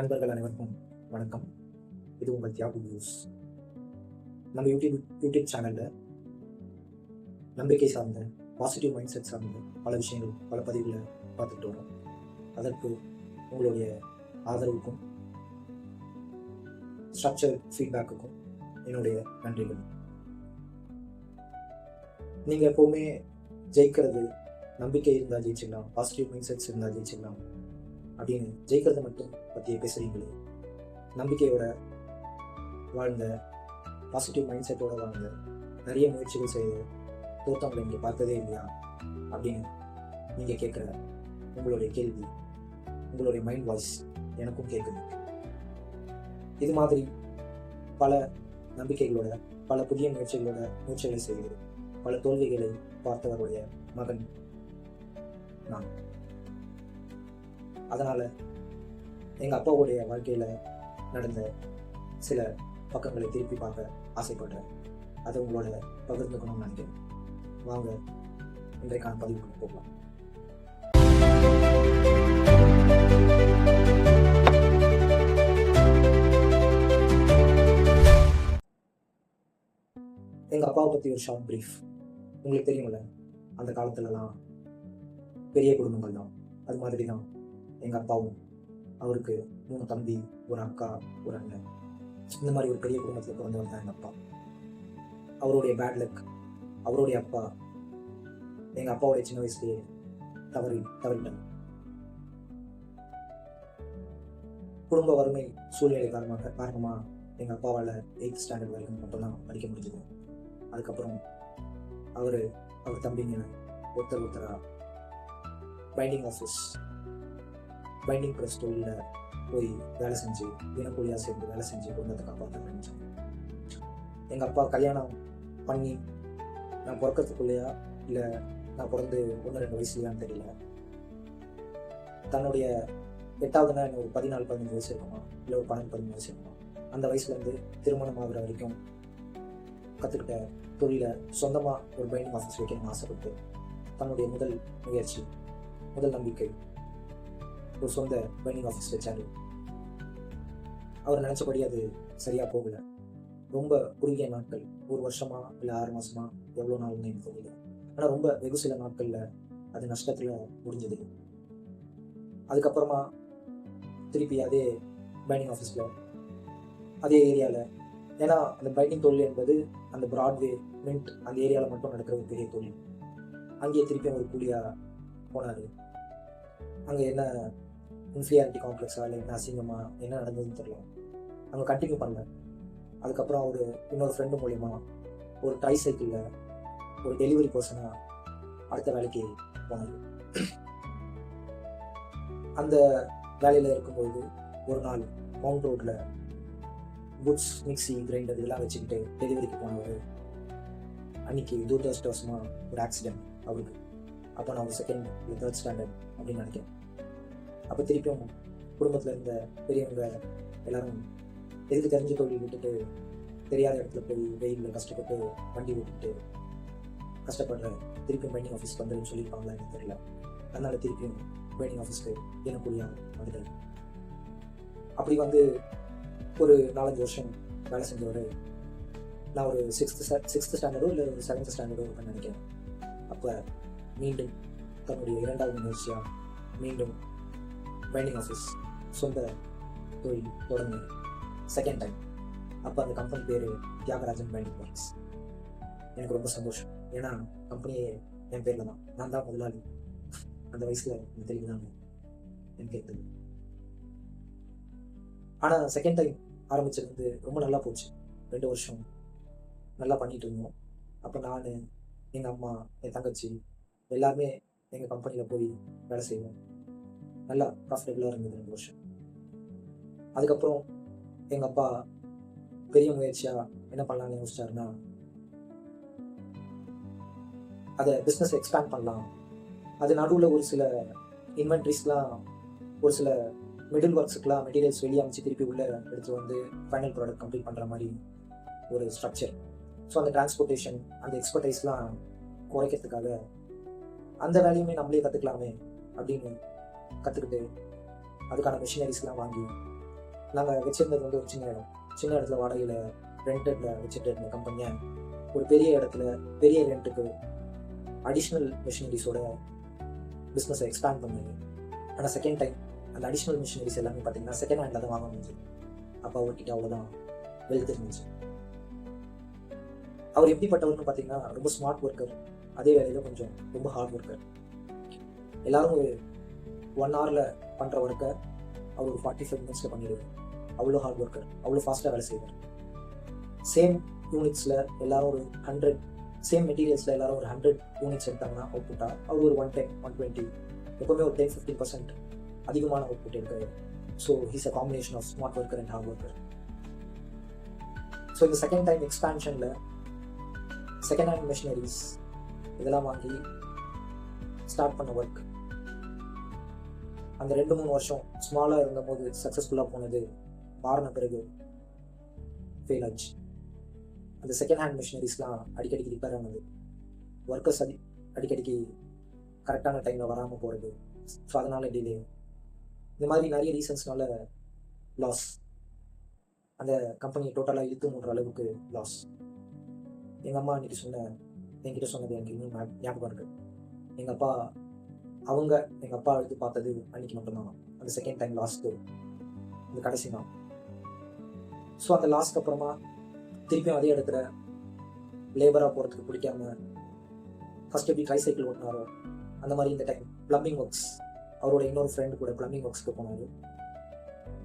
நண்பர்கள் அனைவருக்கும் வணக்கம். இது உங்கள் தியாகு நியூஸ். நம்ம யூடியூப் சேனலில் நம்பிக்கை சார்ந்த பாசிட்டிவ் மைண்ட் செட் சார்ந்த பல விஷயங்கள், பல பதிவுகளை பார்த்துட்டு வரோம். அதற்கு உங்களுடைய ஆதரவுக்கும் ஸ்ட்ரக்சர் ஃபீட்பேக்குக்கும் என்னுடைய நன்றிகள். நீங்கள் எப்போவுமே ஜெயிக்கிறது நம்பிக்கை இருந்தால் ஜெயிச்சிடலாம், பாசிட்டிவ் மைண்ட் செட்ஸ் இருந்தால் ஜெயிச்சிடலாம் அப்படின்னு ஜெயிக்கிறத மட்டும் பற்றியே பேசுகிறீங்களே. நம்பிக்கையோட வாழ்ந்த, பாசிட்டிவ் மைண்ட் செட்டோட வாழ்ந்த, நிறைய முயற்சிகள் செய்து தோற்றவங்களை நீங்கள் பார்த்ததே இல்லையா அப்படின்னு நீங்கள் கேட்குற உங்களுடைய கேள்வி, உங்களுடைய மைண்ட் வாய்ஸ் எனக்கும் கேட்குது. இது மாதிரி பல நம்பிக்கைகளோட, பல புதிய முயற்சிகளை செய்து பல தோல்விகளை பார்த்தவருடைய மகன் நான். அதனால் எங்கள் அப்பாவுடைய வாழ்க்கையில் நடந்த சில பக்கங்களை திருப்பி பார்க்க ஆசைப்படுறேன். அதை உங்களோட பகிர்ந்துக்கணும்னு நினைக்கிறேன். வாங்க இன்றைக்கான பதிவுக்கு போகலாம். எங்கள் அப்பாவை பற்றி ஒரு ஷார்ட் ப்ரீஃப். உங்களுக்கு தெரியுமில்ல, அந்த காலத்துலலாம் பெரிய குடும்பங்கள் தான். அது மாதிரி தான் எங்கள் அப்பாவும். அவருக்கு 3 தம்பி, ஒரு அக்கா, ஒரு அண்ணன். இந்த மாதிரி ஒரு பெரிய குடும்பத்தில் பிறந்தவர் தான் எங்கள் அப்பா. அவருடைய பேட் லக், அவருடைய அப்பா எங்கள் அப்பாவுடைய சின்ன வயசுலேயே தவறிட்டாங்க. குடும்ப வறுமை சூழ்நிலை காரணமாக எங்கள் அப்பாவால் 8th ஸ்டாண்டர்ட் வரைக்கும் மட்டும்தான் படிக்க முடிஞ்சது. அதுக்கப்புறம் அவர் தம்பிங்க ஒருத்தராக பைண்டிங் ப்ரெஸ் தொழிலில் போய் வேலை செஞ்சு, தினக்கூலியாக சேர்ந்து வேலை செஞ்சு குடும்பத்தை காப்பாற்ற நினைச்சாங்க. எங்கள் அப்பா கல்யாணம் பண்ணி நான் பிறக்கிறதுக்குள்ளேயா இல்லை நான் பிறந்து 1-2 வயசுலையான்னு தெரியல, தன்னுடைய 8வது நாள் ஒரு 14-15 வயசு இருக்குமா, இல்லை ஒரு 12-13 வயசு இருக்குமா, அந்த வயசுலேருந்து திருமணம் ஆகிற வரைக்கும் கற்றுக்கிட்ட தொழிலை சொந்தமாக ஒரு பைண்டிங் ஆஃபீஸ் வைக்கணும்னு ஆசைப்பட்டு தன்னுடைய முதல் முயற்சி, முதல் நம்பிக்கை ஒரு சொந்த பைண்டிங் ஆஃபீஸ் வச்சாரு. அவர் நினச்சபடி அது சரியாக போகலை. ரொம்ப குறுகிய நாட்கள், 1 வருஷமா இல்லை 6 மாதமா, எவ்வளோ நாள்னு எனக்கு தெரியல. ஆனால் ரொம்ப வெகு சில நாட்களில் அது நஷ்டத்தில் முடிஞ்சது. அதுக்கப்புறமா திருப்பி அதே பைண்டிங் ஆஃபீஸில், அதே ஏரியாவில், ஏன்னா அந்த பைண்டிங் தொழில் என்பது அந்த பிராட்வே, மின்ட் அந்த ஏரியாவில் மட்டும் நடக்கிற ஒரு பெரிய தொழில். அங்கேயே திருப்பி ஒரு கூலியாக போனார். அங்கே என்ன இன்ஃபீரியாரிட்டி காம்ப்ளெக்ஸாக இல்லை என்ன அசிங்கமாக என்ன நடந்ததுன்னு தெரியல. அங்கே கண்டினியூ பண்ணல. அதுக்கப்புறம் அவர் இன்னொரு ஃப்ரெண்டு மூலிமா ஒரு ட்ரை சைக்கிளில் ஒரு டெலிவரி பர்சனாக அடுத்த வேலைக்கு போனார். அந்த வேலையில் இருக்கும்போது ஒரு நாள் மவுண்ட் ரோட்டில் குட்ஸ், மிக்சி, கிரைண்டர் இதெல்லாம் வச்சுக்கிட்டு டெலிவரிக்கு போனவர் அன்றைக்கி துரதிர்ஷ்டவசமாக ஒரு ஆக்சிடென்ட் அவருக்கு. அப்போ நான் ஒரு 2nd இல்லை 3rd ஸ்டாண்டர்ட் அப்படின்னு நினைக்கிறேன். அப்போ திருப்பியும் குடும்பத்தில் இருந்த பெரியவங்க எல்லாரும் எதுக்கு தெரிஞ்ச தொழில் விட்டுட்டு தெரியாத இடத்துல போய் வெயிலில் கஷ்டப்பட்டு வண்டி விட்டுட்டு கஷ்டப்படுற திருப்பியும் பைண்டிங் ஆஃபீஸ்க்கு வந்துன்னு சொல்லியிருப்பாங்களா எனக்கு தெரியல. அதனால திருப்பியும் பைண்டிங் ஆஃபீஸ்க்கு தினக்கூலியாக வந்துட்டார். அப்படி வந்து ஒரு 4-5 வருஷம் வேலை செஞ்சவர். நான் ஒரு 6th ஸ்டாண்டர்டோ இல்லை 7th ஸ்டாண்டர்டோ இருக்குன்னு நினைக்கிறேன். அப்போ மீண்டும் தன்னுடைய 2வது முயற்சியாக மீண்டும் பைண்டிங் ஆஃபீஸ் சொந்த தொழில் தொடங்கி 2nd டைம். அப்போ அந்த கம்பெனி பேர் தியாகராஜன் பைண்டிங் ஒர்க்ஸ். எனக்கு ரொம்ப சந்தோஷம். ஏன்னா கம்பெனியே என் பேரில் தான், நான் தான் முதலாளி. அந்த வயசில் எனக்கு தெரியுதாங்க எனக்கு கேட்குது. ஆனால் 2nd டைம் ஆரம்பிச்சது வந்து ரொம்ப நல்லா போச்சு. 2 வருஷம் நல்லா பண்ணிகிட்டு இருந்தோம். அப்போ நான், எங்கள் அம்மா, என் தங்கச்சி எல்லாருமே எங்கள் கம்பெனியில் போய் வேலை செய்வோம். நல்லா ப்ராஃபிட்டபுளாக இருந்தது 2 வருஷம். அதுக்கப்புறம் எங்கள் அப்பா பெரிய முயற்சியாக என்ன பண்ணலான்னு யோசிச்சாருன்னா, அதை பிஸ்னஸ் எக்ஸ்பேண்ட் பண்ணலாம். அது நடுவில் ஒரு சில இன்வென்ட்ரிஸ்லாம், ஒரு சில மிடில் ஒர்க்ஸுக்கெலாம் மெட்டீரியல்ஸ் வெளியே அமைச்சு திருப்பி உள்ளே எடுத்து வந்து ஃபைனல் ப்ராடக்ட் கம்ப்ளீட் பண்ணுற மாதிரி ஒரு ஸ்ட்ரக்சர். ஸோ அந்த டிரான்ஸ்போர்ட்டேஷன், அந்த எக்ஸ்பர்டைஸ்லாம் குறைக்கிறதுக்காக அந்த வேலையுமே நம்மளே கற்றுக்கலாமே அப்படின்னு கற்றுக்கிட்டு அதுக்கான மிஷினரிஸ்லாம் வாங்கி நாங்கள் வச்சுருந்தது வந்து ஒரு சின்ன இடத்துல வாடகையில் ரெண்டடில் வச்சுட்டு இருந்த கம்பெனியை ஒரு பெரிய இடத்துல பெரிய ரெண்ட்டுக்கு அடிஷ்னல் மிஷினரிஸோட பிஸ்னஸை எக்ஸ்பேண்ட் பண்ணுங்க. ஆனால் செகண்ட் டைம் அந்த அடிஷ்னல் மிஷினரிஸ் எல்லாமே பார்த்தீங்கன்னா செகண்ட் ஹேண்டில் தான் வாங்க முடிஞ்சு. அப்போ அவர்கிட்ட அவ்வளோதான் வெல்த் இருந்துச்சு. அவர் எப்படிப்பட்டவர்னு பார்த்தீங்கன்னா ரொம்ப ஸ்மார்ட் ஒர்க்கர், அதே வேலையில் கொஞ்சம் ரொம்ப ஹார்ட் ஒர்க்கர். எல்லாரும் ஒரு 1 ஹவரில் பண்ணுற ஒர்க்கை அவர் ஒரு 45 மினிட்ஸில் பண்ணிடுவார். அவ்வளோ ஹார்ட் ஒர்க்கர், அவ்வளோ ஃபாஸ்ட்டாக வேலை செய்வார். சேம் யூனிட்ஸில் எல்லாரும் ஒரு 100, சேம் மெட்டீரியல்ஸில் எல்லாரும் ஒரு 100 யூனிட்ஸ் எடுத்தாங்கன்னா அவுட்புட்டாக அவர் ஒரு 110, 120, எப்போவுமே ஒரு 10-15% அதிகமான அவுட்புட் இருக்காரு. So he's a combination of smart worker and hard worker. So இந்த செகண்ட் டைம் எக்ஸ்பேன்ஷனில் செகண்ட் ஹேண்ட் மிஷினரிஸ் இதெல்லாம் வாங்கி ஸ்டார்ட் பண்ண ஒர்க் அந்த 2-3 வருஷம் ஸ்மாலாக இருந்தபோது சக்ஸஸ்ஃபுல்லாக போனது, மாறின பிறகு ஃபெயில் ஆச்சு. அந்த செகண்ட் ஹேண்ட் மிஷினரிஸ்லாம் அடிக்கடிக்கு ரிப்பேர் ஆனது, ஒர்க்கர்ஸ் அடிக்கடிக்கு கரெக்டான டைமில் வராமல் போகிறது, ஸோ அதனால் டிலே, இந்த மாதிரி நிறைய ரீசன்ஸ்னால லாஸ். அந்த கம்பெனியை டோட்டலாக இழுத்து மூடுற அளவுக்கு லாஸ். எங்கள் அம்மா என்கிட்ட சொன்னது எனக்கு இன்னும் ஞாபகம் இருக்குது. எங்கள் அப்பா எடுத்து பார்த்தது அன்றைக்கி மட்டும்தான், அந்த செகண்ட் டைம் லாஸ்க்கு அந்த கடைசி தான். ஸோ அந்த லாஸ்க்கு அப்புறமா திருப்பியும் அதே இடத்துல லேபராக போகிறதுக்கு பிடிக்காம ஃபஸ்ட் எப்படி ட்ரைசைக்கிள் ஓட்டினாரோ அந்த மாதிரி இந்த டைம் ப்ளம்பிங் ஒர்க்ஸ், அவரோட இன்னொரு ஃப்ரெண்டு கூட ப்ளம்பிங் ஒர்க்ஸ்க்கு போனார்.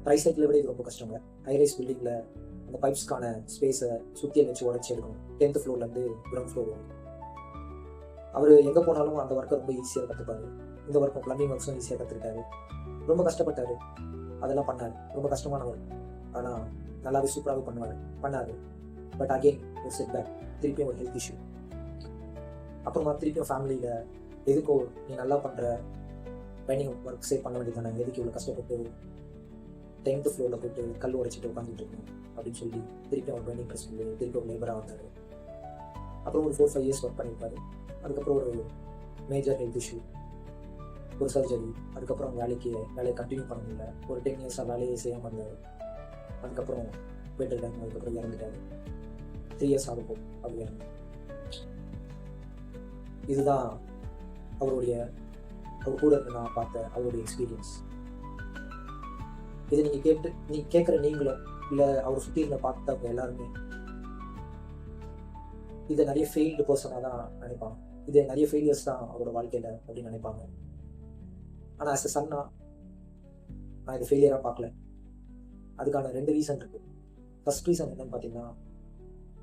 ட்ரைசைக்கிளை விட இது ரொம்ப கஷ்டங்க. ஹைரைஸ் பில்டிங்கில் அந்த பைப்ஸ்க்கான ஸ்பேஸை சுற்றியை வச்சு உடச்சி எடுக்கணும். 10th ஃப்ளோர்லேருந்து கிரவுண்ட் ஃப்ளோர் வரும். அவர் எங்கே போனாலும் அந்த ஒர்க்கை ரொம்ப ஈஸியாக கற்றுப்பாரு. இந்த ஒர்க்கும் ப்ளம்பிங் ஒர்க்ஸும் ஈஸியாக கற்றுக்கிட்டாரு. ரொம்ப கஷ்டப்பட்டார், அதெல்லாம் பண்ணார். ரொம்ப கஷ்டமான ஒர்க், ஆனால் நல்லாவே சூப்பராகவே பண்ணார். பட் அகெயின் ஒரு செட் பேக், திருப்பியும் ஒரு ஹெல்த் இஷ்யூ. அப்புறமா திருப்பியும் ஃபேமிலியில் எதுக்கோ நீ நல்லா பண்ணுற பைண்டிங் ஒர்க்ஸே பண்ண வேண்டியதானே, எதுக்கு இவ்வளோ கஷ்டப்பட்டு 10th ஃப்ளோரில் போய்ட்டு கல் உடைச்சிட்டு உட்காந்துட்டு இருக்கணும் அப்படின்னு சொல்லி திருப்பி அவர் பைண்டிங் ப்ரெஸ் பண்ணி திருப்பி ஒரு லேபராக வந்தார். அப்புறம் ஒரு 4-5 இயர்ஸ் ஒர்க் பண்ணியிருப்பார். அதுக்கப்புறம் ஒரு மேஜர் ஹெல்த் இஷ்யூ, ஒரு சர்ஜரி. அதுக்கப்புறம் வேலையை கண்டினியூ பண்ண முடியல. ஒரு 10 இயர்ஸாக வேலையை செய்யாமல் இருந்தார். அதுக்கப்புறம் போயிட்டுருக்காங்க. அதுக்கப்புறம் இறந்துட்டாரு. 3 இயர்ஸ் ஆகப்போம் அப்படி இறந்து. இதுதான் அவர் கூட இருந்து நான் பார்த்த அவருடைய எக்ஸ்பீரியன்ஸ். இதை நீங்கள் கேட்குற நீங்களும் இல்லை அவர் சுற்றி இருந்த பார்த்தவங்க எல்லாருமே இதை நிறைய ஃபெயில்டு பர்சனாக தான் நினைப்பாங்க. இதே நிறைய ஃபெயிலியர்ஸ் தான் அவரோட வாழ்க்கையில் அப்படின்னு நினைப்பாங்க. ஆனால் ஆஸ் எ சன்னா நான் இதை ஃபெயிலியராக பார்க்கல. அதுக்கான 2 ரீசன் இருக்குது. ஃபர்ஸ்ட் ரீசன் என்னன்னு பார்த்தீங்கன்னா,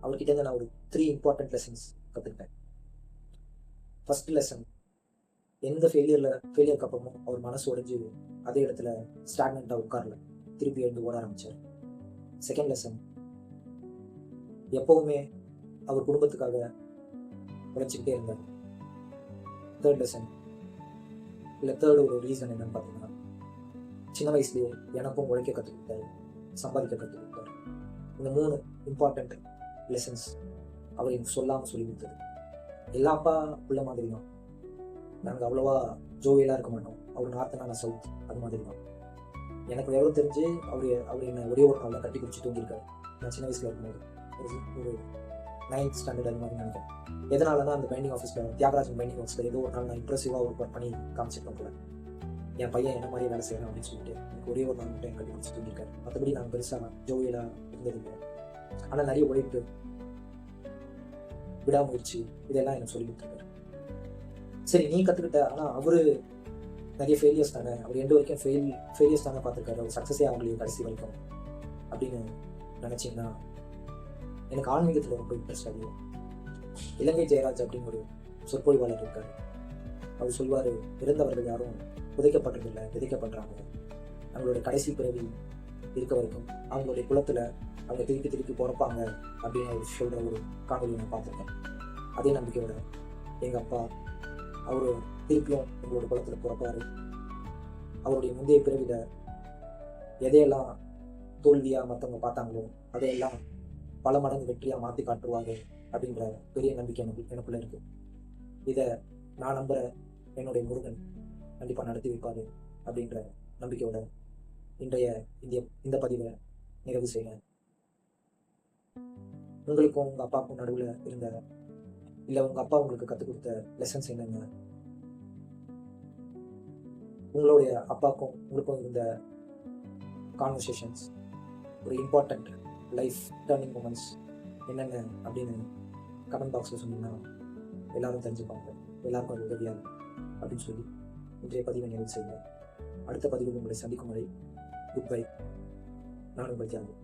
அவர்கிட்ட நான் ஒரு 3 இம்பார்ட்டன்ட் லெசன்ஸ் கற்றுக்கிட்டேன். ஃபர்ஸ்ட் லெசன், எந்த ஃபெயிலியருக்கு அப்புறமும் அவர் மனசு உடைஞ்சு அதே இடத்துல ஸ்டாக்னண்ட்டாக உட்காரல, திருப்பி எழுந்து ஓட ஆரம்பித்தார். செகண்ட் லெசன், எப்போவுமே அவர் குடும்பத்துக்காக உழைச்சிக்கிட்டே இருந்தார். தேர்ட் லெசன், தேர்ட் ஒரு ரீசன் என்னன்னு பார்த்தீங்கன்னா, சின்ன வயசுலேயே எனக்கும் உழைக்க கற்றுக்கிட்டாரு, சம்பாதிக்க கற்றுக்கிட்டார். இந்த 3 இம்பார்ட்டண்ட் லெசன்ஸ் அவர் எனக்கு சொல்லாமல் சொல்லி கொடுத்தது. எல்லா அப்பா உள்ள மாதிரி தான். நாங்கள் அவ்வளோவா ஜோவியலாக இருக்க மாட்டோம். அவர் நார்த்து, நான் சவுத், அது மாதிரி தான். எனக்கு எவ்வளோ தெரிஞ்சு அவர் என்னை ஒரே ஒரு நாளில் கட்டி பிடிச்சி தூங்கியிருக்காரு. நான் சின்ன வயசில் இருக்கும்போது ஒரு 9th ஸ்டாண்டர்ட் அது மாதிரி நினைக்கிறேன். எதனாலனா அந்த பைண்டிங் ஆஃபீஸில், தியாகராஜன் பைண்டிங் ஆஃபீஸில் ஏதோ ஒரு நாள் நான் இம்ப்ரெசிவாக ஒர்க் பண்ணி காமிச்சிருப்பேன் போல. என் பையன் என்ன மாதிரியே வேலை செய்யணும் அப்படின்னு சொல்லிட்டு எனக்கு ஒரே ஒரு நாள் மட்டும் என் கட்டி பிடிச்சி தூங்கியிருக்காரு. மற்றபடி நாங்கள் பெருசாக ஜோவியலாக இருந்ததில்லை. ஆனால் நிறைய உழைப்பு, விடாமுயற்சி, இதெல்லாம் எனக்கு சொல்லி கொடுத்துருக்காரு. சரி, நீ கற்றுக்கிட்ட, ஆனால் அவர் நிறைய ஃபெயிலியர்ஸ் தானே, அவர் எந்த வரைக்கும் ஃபெயிலியர்ஸ் தானே பார்த்துருக்காரு, அவர் சக்ஸஸே ஆகலையே கடைசி வரைக்கும் அப்படின்னு நினச்சிங்கன்னா, எனக்கு ஆன்மீகத்தில் ரொம்ப இன்ட்ரெஸ்ட் அதிகம். இலங்கை ஜெயராஜ் அப்படின்னு ஒரு சொற்பொழிவாளர் இருக்கார். அவர் சொல்வார், இறந்தவர்கள் யாரும் புதைக்கப்படுறதில்லை, விதைக்கப்படுறாங்க. அவங்களோட கடைசி பிறவி இருக்க வரைக்கும் அவங்களுடைய குலத்தில் அவங்க திருப்பி பிறப்பாங்க அப்படின்னு அவர் சொல்கிற ஒரு காணொலி நான் பார்த்துருக்கேன். அதே நம்பிக்கையோட எங்கள் அப்பா அவர் திருப்பியும் எங்களோட குலத்தில் பிறப்பார். அவருடைய முந்தைய பிறவியில் எதையெல்லாம் தோல்வியாக மற்றவங்க பார்த்தாங்களோ அதையெல்லாம் பல மடங்கு வெற்றியாக மாற்றி காட்டுவாங்க அப்படின்ற பெரிய நம்பிக்கை எனக்குள்ளே இருக்குது. இதை நான் நம்புகிற என்னுடைய முருகன் கண்டிப்பாக நடத்தி வைப்பார் அப்படின்ற நம்பிக்கையோட இன்றைய இந்த பதிவை நிறைவு செய்கிறேன். உங்களுக்கும் உங்கள் அப்பாவுக்கும் நடுவில் இருந்த இல்லை உங்கள் அப்பா உங்களுக்கு கற்றுக் கொடுத்த லெசன்ஸ் என்னென்ன? உங்களுடைய அப்பாவுக்கும் உங்களுக்கும் இருந்த கான்வர்சேஷன்ஸ், ஒரு இம்பார்ட்டண்ட் லைஃப் டேர்னிங் மூமெண்ட்ஸ் என்னென்ன அப்படின்னு கமெண்ட் பாக்ஸில் சொன்னீங்கன்னா எல்லாரும் தெரிஞ்சுப்பாங்க, எல்லாருக்கும் அது உதவியாக அப்படின்னு சொல்லி இன்றைய பதிவை நிறைவு செய்யுங்க. அடுத்த பதிவில் உங்களை சந்திக்கும் வரை குட் பை. நான் உங்கள் தியாகம்.